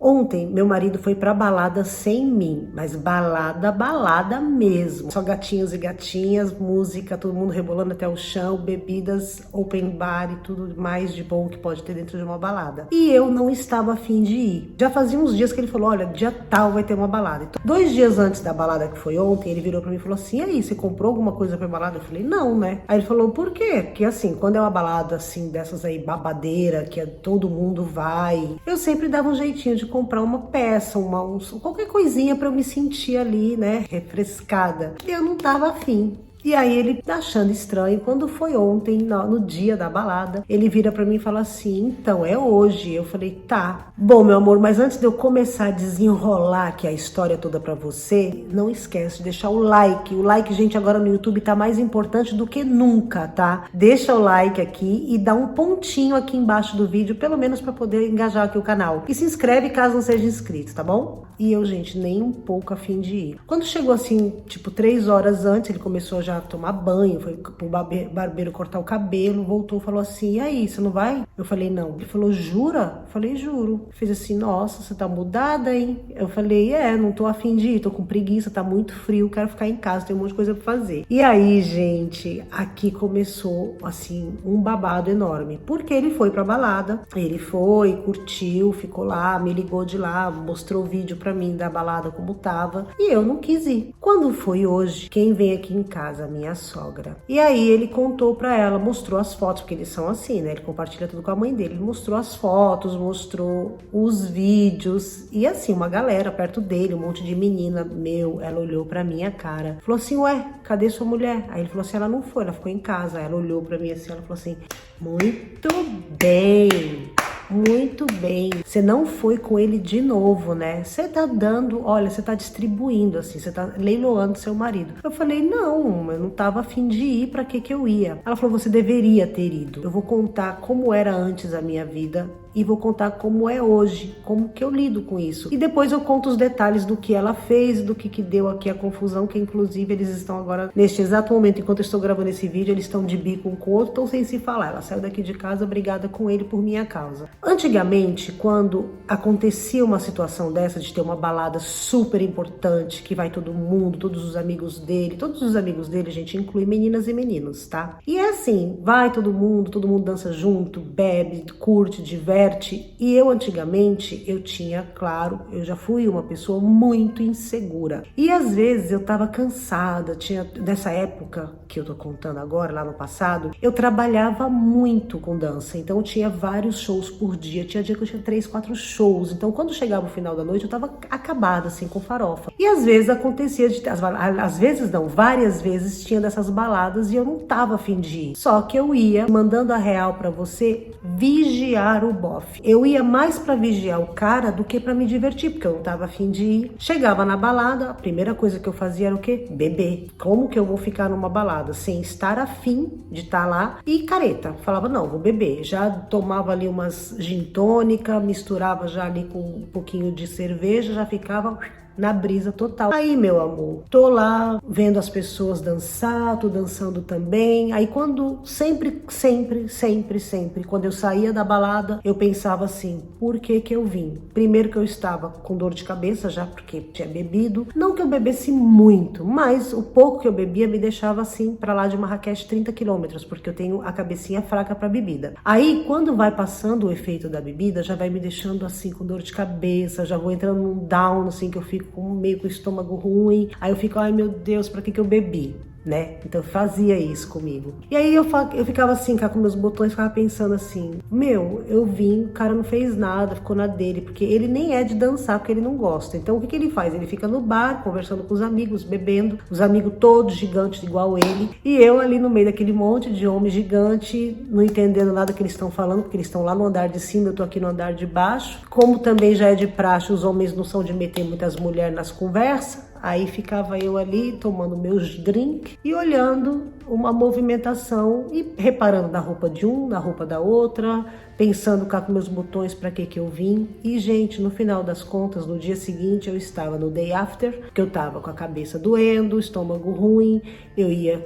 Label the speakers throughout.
Speaker 1: Ontem, meu marido foi pra balada sem mim, mas balada, balada mesmo. Só gatinhos e gatinhas, música, todo mundo rebolando até o chão, bebidas, open bar e tudo mais de bom que pode ter dentro de uma balada. E eu não estava afim de ir. Já fazia uns dias que ele falou, olha, dia tal vai ter uma balada. Então, 2 dias antes da balada que foi ontem, ele virou pra mim e falou assim, e aí, você comprou alguma coisa pra balada? Eu falei, não, né? Aí ele falou, por quê? Porque assim, quando é uma balada assim, dessas aí, babadeira, que todo mundo vai, eu sempre dava um jeitinho de comprar uma peça, qualquer coisinha pra eu me sentir ali, né, refrescada. E eu não tava afim. E aí ele, achando estranho, quando foi ontem, no dia da balada, ele vira pra mim e fala assim, então, é hoje. Eu falei, tá. Bom, meu amor, mas antes de eu começar a desenrolar aqui a história toda pra você, não esquece de deixar o like. O like, gente, agora no YouTube tá mais importante do que nunca, tá? Deixa o like aqui e dá um pontinho aqui embaixo do vídeo, pelo menos pra poder engajar aqui o canal. E se inscreve caso não seja inscrito, tá bom? E eu, gente, nem um pouco a fim de ir. Quando chegou assim, tipo 3 horas antes, ele começou já a tomar banho, foi pro barbeiro cortar o cabelo, voltou, falou assim, e aí, você não vai? Eu falei, não. Ele falou, jura? Eu falei, juro. Fez assim, nossa, você tá mudada, hein? Eu falei, não tô a fim de ir, tô com preguiça, tá muito frio, quero ficar em casa, tem um monte de coisa pra fazer. E aí, gente, aqui começou, assim, um babado enorme, porque ele foi pra balada, ele foi, curtiu, ficou lá, me ligou de lá, mostrou o vídeo pra mim da balada como tava, e eu não quis ir. Quando foi hoje, quem vem aqui em casa? Minha sogra. E aí ele contou pra ela, mostrou as fotos, porque eles são assim, né? Ele compartilha tudo com a mãe dele. Ele mostrou as fotos, mostrou os vídeos, e assim, uma galera perto dele, um monte de menina, ela olhou pra minha cara, falou assim, ué, cadê sua mulher? Aí ele falou assim, ela não foi, ela ficou em casa. Aí ela olhou pra mim assim, ela falou assim, muito bem. Muito bem, você não foi com ele de novo, né? Você tá dando, olha, você tá distribuindo assim, você tá leiloando seu marido. Eu falei, não, eu não tava a fim de ir, pra que eu ia? Ela falou, você deveria ter ido. Eu vou contar como era antes a minha vida e vou contar como é hoje, como que eu lido com isso. E depois eu conto os detalhes do que ela fez, do que deu aqui a confusão, que inclusive eles estão agora, neste exato momento, enquanto eu estou gravando esse vídeo, eles estão de bico um com o outro, estão sem se falar. Ela saiu daqui de casa brigada com ele por minha causa. Antigamente, quando acontecia uma situação dessa, de ter uma balada super importante, que vai todo mundo, todos os amigos dele, gente, inclui meninas e meninos, tá? E é assim, vai todo mundo dança junto, bebe, curte, diverte. E eu antigamente, eu já fui uma pessoa muito insegura. E às vezes eu tava cansada, nessa época que eu tô contando agora, lá no passado, eu trabalhava muito com dança, então eu tinha vários shows por dia, tinha dia que eu tinha 3, 4 shows, então quando chegava o final da noite eu tava acabada assim, com farofa. E às vezes acontecia várias vezes tinha dessas baladas e eu não tava a fim de ir. Só que eu ia, mandando a real pra você, vigiar o bofe. Eu ia mais pra vigiar o cara do que pra me divertir, porque eu não tava a fim de ir. Chegava na balada, a primeira coisa que eu fazia era o quê? Beber. Como que eu vou ficar numa balada sem estar a fim de estar lá? E careta, falava, não, vou beber. Já tomava ali umas gin tônica, misturava já ali com um pouquinho de cerveja, já ficava na brisa total. Aí, meu amor, tô lá vendo as pessoas dançar, tô dançando também. Aí quando, sempre, quando eu saía da balada, eu pensava assim, por que eu vim? Primeiro que eu estava com dor de cabeça já, porque tinha bebido. Não que eu bebesse muito, mas o pouco que eu bebia me deixava assim, pra lá de Marrakech 30 quilômetros, porque eu tenho a cabecinha fraca pra bebida. Aí, quando vai passando o efeito da bebida, já vai me deixando assim, com dor de cabeça, já vou entrando num down, assim, que eu fico meio com o estômago ruim, aí eu fico, ai meu Deus, pra que eu bebi? Né? Então fazia isso comigo. E aí eu ficava assim, cá com meus botões, ficava pensando assim, eu vim, o cara não fez nada, ficou na dele, porque ele nem é de dançar, porque ele não gosta. Então o que ele faz? Ele fica no bar, conversando com os amigos, bebendo, os amigos todos gigantes igual ele, e eu ali no meio daquele monte de homem gigante, não entendendo nada que eles estão falando, porque eles estão lá no andar de cima, eu tô aqui no andar de baixo. Como também já é de praxe, os homens não são de meter muitas mulheres nas conversas. Aí ficava eu ali tomando meus drinks e olhando uma movimentação e reparando na roupa de um, na roupa da outra, pensando cá com meus botões para que eu vim. E, gente, no final das contas, no dia seguinte, eu estava no day after, que eu estava com a cabeça doendo, estômago ruim, eu ia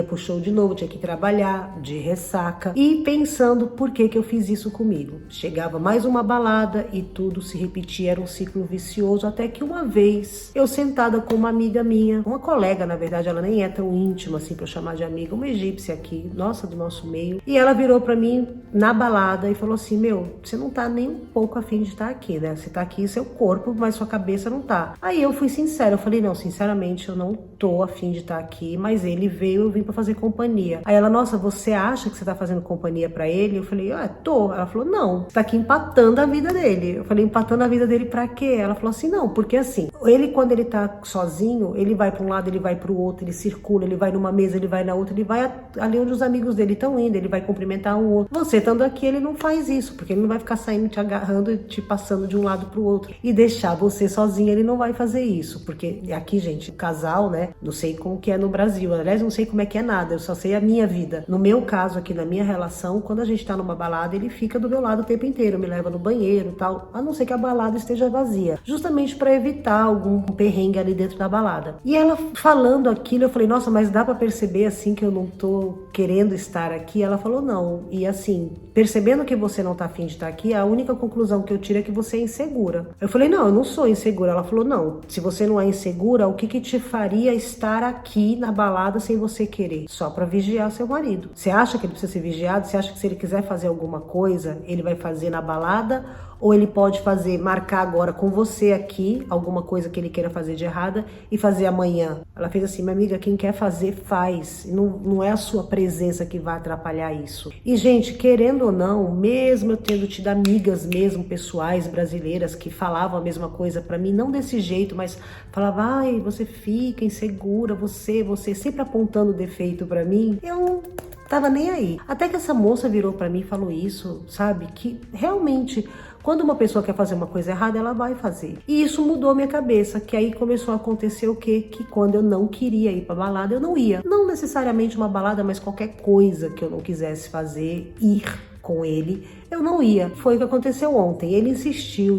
Speaker 1: pro show de novo, tinha que trabalhar, de ressaca, e pensando por que eu fiz isso comigo. Chegava mais uma balada e tudo se repetia, era um ciclo vicioso, até que uma vez, eu sentada com uma amiga minha, uma colega, na verdade, ela nem é tão íntima assim pra eu chamar de amiga, uma egípcia aqui, nossa, do nosso meio, e ela virou pra mim na balada e falou assim: meu, você não tá nem um pouco afim de estar aqui, né? Você tá aqui, seu corpo, mas sua cabeça não tá. Aí eu fui sincera, eu falei: não, sinceramente, eu não tô afim de estar aqui, mas ele veio, eu vim pra fazer companhia. Aí ela: nossa, você acha que você tá fazendo companhia pra ele? Eu falei: tô. Ela falou: não, você tá aqui empatando a vida dele. Eu falei: empatando a vida dele pra quê? Ela falou assim: não, porque assim, ele quando ele tá sozinho, ele vai pra um lado, ele vai pro outro, ele circula, ele vai numa mesa, ele vai na outra, ele vai ali onde os amigos dele estão indo, ele vai cumprimentar um outro. Você estando aqui, ele não faz isso, porque ele não vai ficar saindo, te agarrando e te passando de um lado pro outro. E deixar você sozinha, ele não vai fazer isso, porque aqui, gente, o casal, né, não sei como que é no Brasil, aliás, não sei como é que é nada, eu só sei a minha vida. No meu caso aqui, na minha relação, quando a gente tá numa balada, ele fica do meu lado o tempo inteiro, me leva no banheiro e tal, a não ser que a balada esteja vazia, justamente para evitar algum perrengue ali dentro da balada. E ela falando aquilo, eu falei: nossa, mas dá para perceber assim que eu não tô querendo estar aqui? Ela falou: não. E assim, percebendo que você não tá afim de estar aqui, a única conclusão que eu tiro é que você é insegura. Eu falei: não, eu não sou insegura. Ela falou: não, se você não é insegura, o que te faria estar aqui na balada sem você querer? Só para vigiar seu marido. Você acha que ele precisa ser vigiado? Você acha que se ele quiser fazer alguma coisa, ele vai fazer na balada? Ou ele pode marcar agora com você aqui, alguma coisa que ele queira fazer de errada, e fazer amanhã? Ela fez assim: minha amiga, quem quer fazer, faz. Não é a sua presença que vai atrapalhar isso. E, gente, querendo ou não, mesmo eu tendo tido amigas mesmo, pessoais, brasileiras, que falavam a mesma coisa pra mim, não desse jeito, mas falavam: ai, você fica insegura, você sempre apontando defeito pra mim. Eu tava nem aí. Até que essa moça virou pra mim e falou isso, sabe? Que realmente, quando uma pessoa quer fazer uma coisa errada, ela vai fazer. E isso mudou minha cabeça, que aí começou a acontecer o quê? Que quando eu não queria ir pra balada, eu não ia. Não necessariamente uma balada, mas qualquer coisa que eu não quisesse fazer, ir com ele, eu não ia. Foi o que aconteceu ontem. Ele insistiu.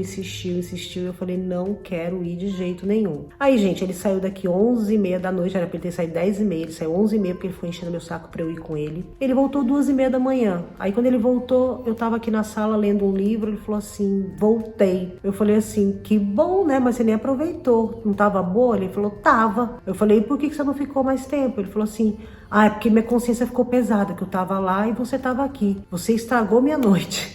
Speaker 1: Eu falei: não quero ir de jeito nenhum. Aí, gente, ele saiu daqui 11h30 da noite, era pra ele ter saído 10h30, ele saiu 11h30 porque ele foi enchendo meu saco pra eu ir com ele. Ele voltou 2h30 da manhã. Aí, quando ele voltou, eu tava aqui na sala lendo um livro, ele falou assim: voltei. Eu falei assim: que bom, né? Mas você nem aproveitou. Não tava boa? Ele falou: tava. Eu falei: por que você não ficou mais tempo? Ele falou assim: é porque minha consciência ficou pesada, que eu tava lá e você tava aqui. Você estragou minha noite.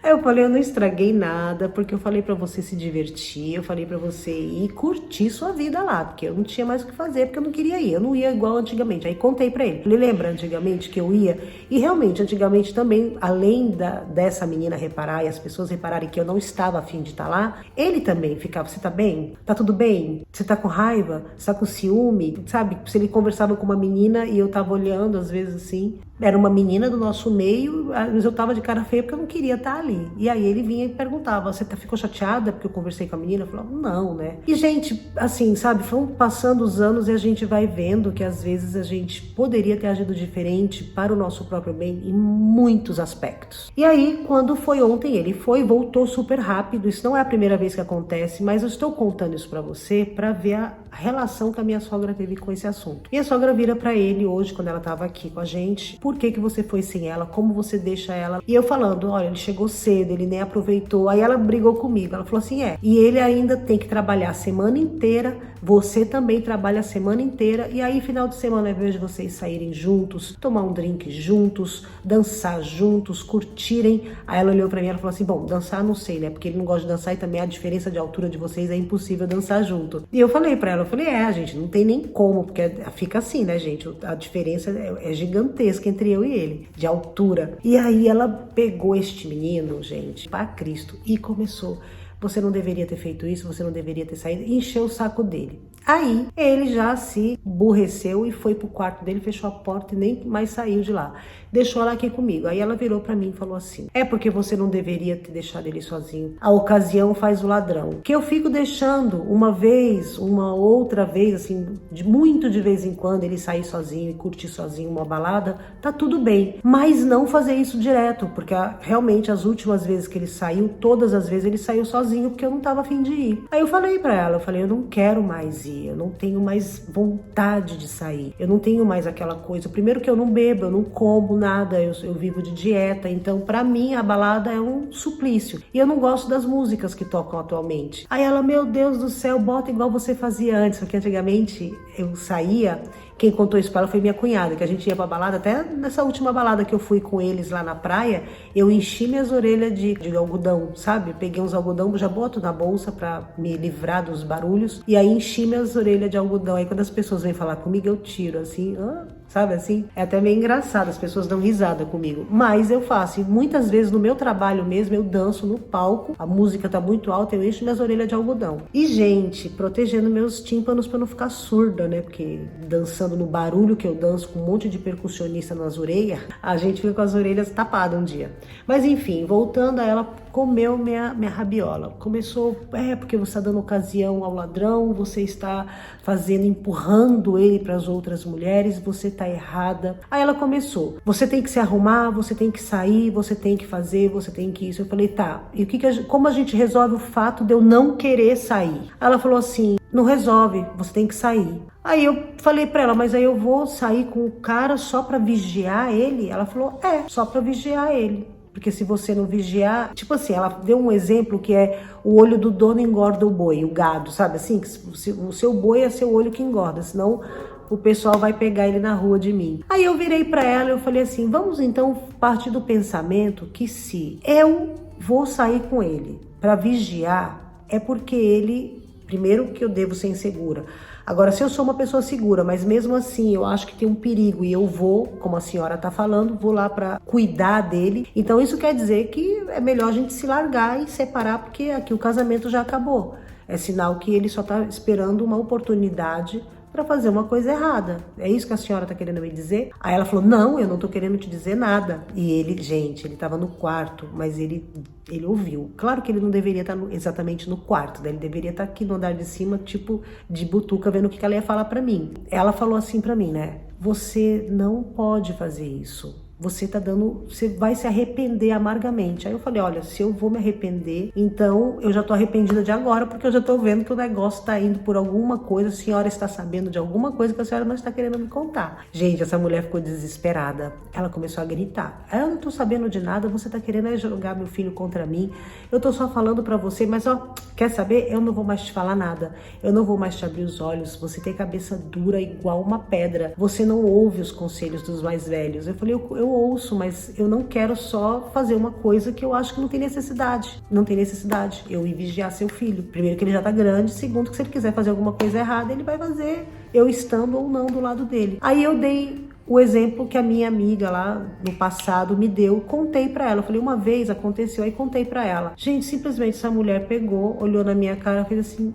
Speaker 1: Aí eu falei: eu não estraguei nada, porque eu falei pra você se divertir, eu falei pra você ir curtir sua vida lá, porque eu não tinha mais o que fazer, porque eu não queria ir, eu não ia igual antigamente. Aí contei pra ele. Ele lembra antigamente que eu ia? E realmente, antigamente também, além dessa menina reparar e as pessoas repararem que eu não estava afim de estar lá, ele também ficava: você tá bem? Tá tudo bem? Você tá com raiva? Você tá com ciúme? Sabe? Se ele conversava com uma menina e eu tava olhando, às vezes assim, era uma menina do nosso meio, mas eu tava de cara feia porque eu não queria estar ali. E aí ele vinha e perguntava: você ficou chateada porque eu conversei com a menina? Eu falava: não, né? E, gente, assim, sabe, foram passando os anos e a gente vai vendo que às vezes a gente poderia ter agido diferente para o nosso próprio bem em muitos aspectos. E aí, quando foi ontem, ele voltou super rápido. Isso não é a primeira vez que acontece, mas eu estou contando isso pra você pra ver a relação que a minha sogra teve com esse assunto. Minha sogra vira pra ele hoje, quando ela tava aqui com a gente: por que você foi sem ela? Como você deixa ela? E eu falando: olha, ele chegou cedo, ele nem aproveitou. Aí ela brigou comigo, ela falou assim: e ele ainda tem que trabalhar a semana inteira, você também trabalha a semana inteira, e aí final de semana, ao invés de vocês saírem juntos, tomar um drink juntos, dançar juntos, curtirem. Aí ela olhou pra mim e falou assim: bom, dançar não sei, né, porque ele não gosta de dançar e também a diferença de altura de vocês é impossível dançar junto. E eu falei pra ela, eu falei: a gente não tem nem como, porque fica assim, né, gente, a diferença é gigantesca entre eu e ele, de altura. E aí ela pegou este menino, gente, pra Cristo, e começou: você não deveria ter feito isso, você não deveria ter saído, e encheu o saco dele. Aí ele já se aborreceu e foi pro quarto dele, fechou a porta e nem mais saiu de lá. Deixou ela aqui comigo. Aí ela virou pra mim e falou assim: é porque você não deveria ter deixado ele sozinho. A ocasião faz o ladrão. Que eu fico deixando uma vez, uma outra vez, assim, muito de vez em quando ele sair sozinho e curtir sozinho uma balada, tá tudo bem. Mas não fazer isso direto, porque realmente as últimas vezes que ele saiu, todas as vezes ele saiu sozinho porque eu não tava a fim de ir. Aí eu falei pra ela, eu não quero mais ir, eu não tenho mais vontade de sair, eu não tenho mais aquela coisa. Primeiro que eu não bebo, eu não como nada, eu vivo de dieta, então pra mim a balada é um suplício. E eu não gosto das músicas que tocam atualmente. Aí ela, meu Deus do céu, bota igual você fazia antes, porque antigamente eu saía. Quem contou isso para ela foi minha cunhada, que a gente ia pra balada, até nessa última balada que eu fui com eles lá na praia, eu enchi minhas orelhas de algodão, sabe? Peguei uns algodão, já boto na bolsa pra me livrar dos barulhos, e aí enchi minhas orelhas de algodão. Aí quando as pessoas vêm falar comigo, eu tiro assim, sabe assim? É até meio engraçado, as pessoas dão risada comigo, mas eu faço. E muitas vezes no meu trabalho mesmo, eu danço no palco, a música tá muito alta, eu encho minhas orelhas de algodão. E gente, protegendo meus tímpanos pra não ficar surda, né? Porque dançando no barulho que eu danço com um monte de percussionista nas orelhas, a gente fica com as orelhas tapadas um dia. Mas enfim, voltando a ela, comeu minha rabiola. Começou, porque você está dando ocasião ao ladrão, você está empurrando ele para as outras mulheres, você está errada. Aí ela começou, você tem que se arrumar, você tem que sair, você tem que fazer, você tem que isso. Eu falei, tá, e como a gente resolve o fato de eu não querer sair? Ela falou assim, não resolve, você tem que sair. Aí eu falei pra ela, mas aí eu vou sair com o cara só pra vigiar ele? Ela falou, só pra vigiar ele. Porque se você não vigiar, tipo assim, ela deu um exemplo que é o olho do dono engorda o boi, o gado, sabe assim? Que o seu boi é seu olho que engorda, senão o pessoal vai pegar ele na rua de mim. Aí eu virei pra ela e eu falei assim, vamos então partir do pensamento que se eu vou sair com ele pra vigiar, é porque ele, primeiro que eu devo ser insegura. Agora, se eu sou uma pessoa segura, mas mesmo assim eu acho que tem um perigo e eu vou, como a senhora tá falando, vou lá para cuidar dele. Então isso quer dizer que é melhor a gente se largar e separar, porque aqui o casamento já acabou. É sinal que ele só tá esperando uma oportunidade para fazer uma coisa errada. É isso que a senhora tá querendo me dizer? Aí ela falou, não, eu não tô querendo te dizer nada. E ele, gente, ele tava no quarto, mas ele ouviu. Claro que ele não deveria estar exatamente no quarto, né? Ele deveria estar aqui no andar de cima, tipo de butuca, vendo o que ela ia falar para mim. Ela falou assim para mim, né? Você não pode fazer isso. Você vai se arrepender amargamente. Aí eu falei, olha, se eu vou me arrepender, então eu já tô arrependida de agora, porque eu já tô vendo que o negócio tá indo por alguma coisa, a senhora está sabendo de alguma coisa que a senhora não está querendo me contar. Gente, essa mulher ficou desesperada. Ela começou a gritar. Eu não tô sabendo de nada, você tá querendo jogar meu filho contra mim. Eu tô só falando pra você, mas quer saber? Eu não vou mais te falar nada. Eu não vou mais te abrir os olhos. Você tem cabeça dura igual uma pedra. Você não ouve os conselhos dos mais velhos. Eu falei, eu ouço, mas eu não quero só fazer uma coisa que eu acho que não tem necessidade. Não tem necessidade. Eu ir vigiar seu filho. Primeiro que ele já tá grande, segundo que se ele quiser fazer alguma coisa errada, ele vai fazer, eu estando ou não do lado dele. Aí eu dei o exemplo que a minha amiga lá no passado me deu, contei pra ela. Eu falei, uma vez aconteceu, aí contei pra ela. Gente, simplesmente essa mulher pegou, olhou na minha cara e fez assim,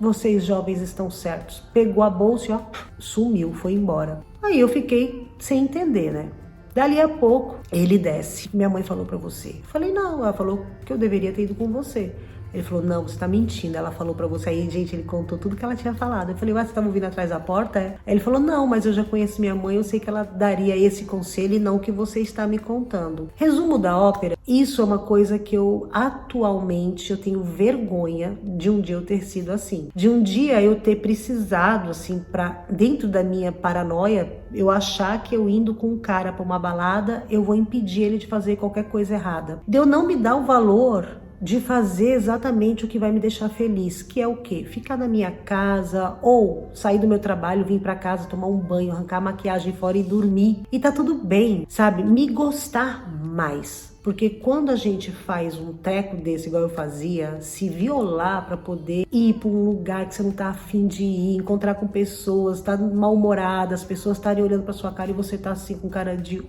Speaker 1: vocês jovens estão certos. Pegou a bolsa e sumiu, foi embora. Aí eu fiquei sem entender, né? Dali a pouco, ele desce. Minha mãe falou pra você. Eu falei, não, ela falou que eu deveria ter ido com você. Ele falou, não, você tá mentindo. Ela falou pra você. Aí, gente, ele contou tudo que ela tinha falado. Eu falei, você tava ouvindo atrás da porta? Aí ele falou, não, mas eu já conheço minha mãe, eu sei que ela daria esse conselho e não o que você está me contando. Resumo da ópera, isso é uma coisa que atualmente, eu tenho vergonha de um dia eu ter sido assim. De um dia eu ter precisado, assim, dentro da minha paranoia, eu achar que eu indo com um cara pra uma balada, eu vou impedir ele de fazer qualquer coisa errada. De eu não me dar o valor de fazer exatamente o que vai me deixar feliz, que é o quê? Ficar na minha casa ou sair do meu trabalho, vir pra casa, tomar um banho, arrancar a maquiagem fora e dormir. E tá tudo bem, sabe? Me gostar mais. Porque quando a gente faz um treco desse, igual eu fazia, se violar para poder ir para um lugar que você não tá afim de ir, encontrar com pessoas, tá mal-humorada, as pessoas estarem olhando para sua cara e você tá assim com cara de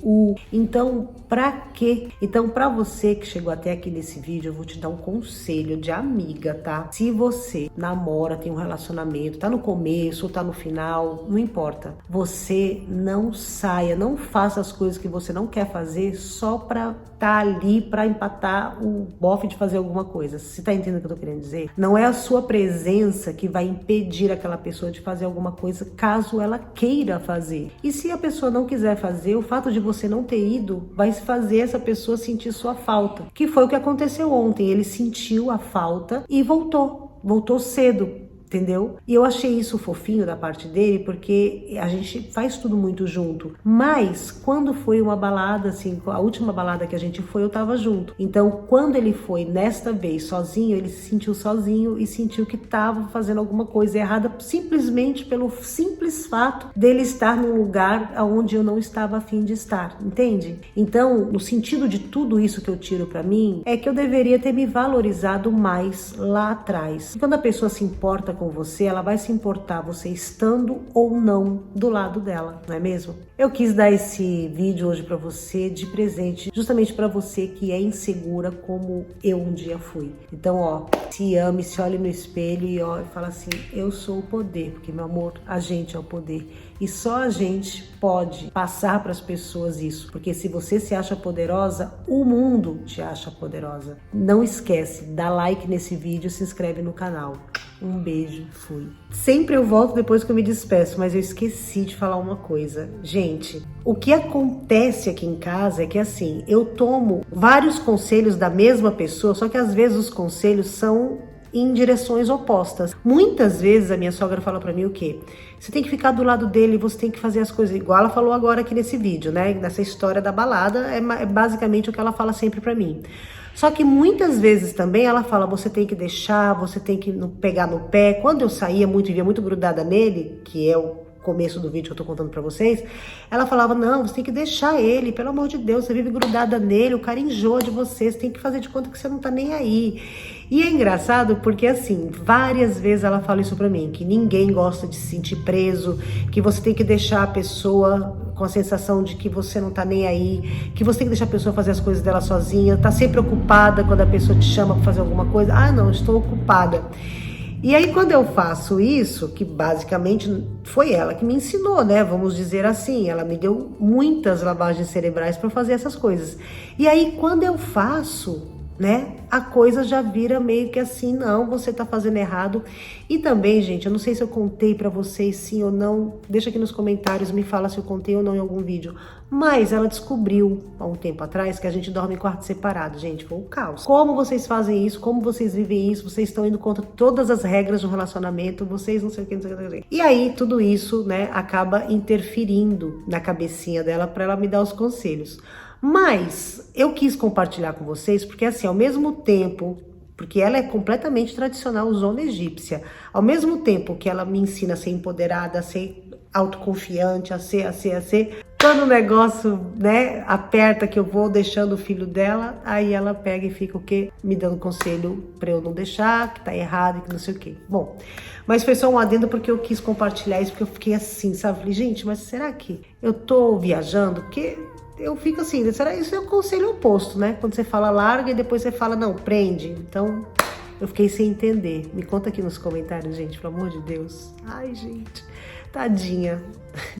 Speaker 1: Então, pra quê? Então, pra você que chegou até aqui nesse vídeo, eu vou te dar um conselho de amiga, tá? Se você namora, tem um relacionamento, tá no começo ou tá no final, não importa. Você não saia, não faça as coisas que você não quer fazer só pra tá ali pra empatar o bofe de fazer alguma coisa. Você tá entendendo o que eu tô querendo dizer? Não é a sua presença que vai impedir aquela pessoa de fazer alguma coisa caso ela queira fazer. E se a pessoa não quiser fazer, o fato de você não ter ido vai fazer essa pessoa sentir sua falta. Que foi o que aconteceu ontem. Ele sentiu a falta e voltou cedo. Entendeu? E eu achei isso fofinho da parte dele, porque a gente faz tudo muito junto. Mas, quando foi uma balada, assim, a última balada que a gente foi, eu tava junto. Então, quando ele foi nesta vez sozinho, ele se sentiu sozinho e sentiu que tava fazendo alguma coisa errada, simplesmente pelo simples fato dele estar num lugar onde eu não estava a fim de estar, entende? Então, no sentido de tudo isso que eu tiro pra mim, é que eu deveria ter me valorizado mais lá atrás. E quando a pessoa se importa com você, ela vai se importar você estando ou não do lado dela, não é mesmo? Eu quis dar esse vídeo hoje pra você de presente, justamente pra você que é insegura como eu um dia fui. Então, ó, se ame, se olhe no espelho e ó, fala assim, eu sou o poder, porque meu amor, a gente é o poder. E só a gente pode passar para as pessoas isso, porque se você se acha poderosa, o mundo te acha poderosa. Não esquece, dá like nesse vídeo, se inscreve no canal. Um beijo, fui. Sempre eu volto depois que eu me despeço, mas eu esqueci de falar uma coisa. Gente, o que acontece aqui em casa é que assim, eu tomo vários conselhos da mesma pessoa, só que às vezes os conselhos são em direções opostas. Muitas vezes a minha sogra fala pra mim o quê? Você tem que ficar do lado dele, você tem que fazer as coisas igual ela falou agora aqui nesse vídeo, né? Nessa história da balada, é basicamente o que ela fala sempre pra mim. Só que muitas vezes também ela fala, você tem que deixar, você tem que pegar no pé. Quando eu saía muito e via muito grudada nele, que é o começo do vídeo que eu tô contando pra vocês, ela falava, não, você tem que deixar ele, pelo amor de Deus, você vive grudada nele, o cara enjoa de você, você tem que fazer de conta que você não tá nem aí. E é engraçado porque, assim, várias vezes ela fala isso pra mim, que ninguém gosta de se sentir preso, que você tem que deixar a pessoa com a sensação de que você não tá nem aí, que você tem que deixar a pessoa fazer as coisas dela sozinha, tá sempre ocupada quando a pessoa te chama pra fazer alguma coisa, ah, não, estou ocupada. E aí, quando eu faço isso, que basicamente foi ela que me ensinou, né? Vamos dizer assim, ela me deu muitas lavagens cerebrais para fazer essas coisas. E aí, quando eu faço, né? A coisa já vira meio que assim, não, você tá fazendo errado. E também, gente, eu não sei se eu contei pra vocês sim ou não, deixa aqui nos comentários, me fala se eu contei ou não em algum vídeo. Mas ela descobriu, há um tempo atrás, que a gente dorme em quarto separado. Gente, foi um caos. Como vocês fazem isso? Como vocês vivem isso? Vocês estão indo contra todas as regras do relacionamento, vocês não sei o que, não sei o que, não sei o que. E aí, tudo isso, né, acaba interferindo na cabecinha dela pra ela me dar os conselhos. Mas eu quis compartilhar com vocês porque assim, ao mesmo tempo, porque ela é completamente tradicional zona egípcia, ao mesmo tempo que ela me ensina a ser empoderada, a ser autoconfiante, a ser, quando o negócio, né, aperta que eu vou deixando o filho dela, aí ela pega e fica o quê? Me dando conselho pra eu não deixar, que tá errado e que não sei o quê. Bom, mas foi só um adendo porque eu quis compartilhar isso, porque eu fiquei assim, sabe? Falei, gente, mas será que eu tô viajando? Porque eu fico assim, será isso é o conselho oposto, né? Quando você fala larga e depois você fala, não, prende. Então, eu fiquei sem entender. Me conta aqui nos comentários, gente, pelo amor de Deus. Ai, gente, tadinha.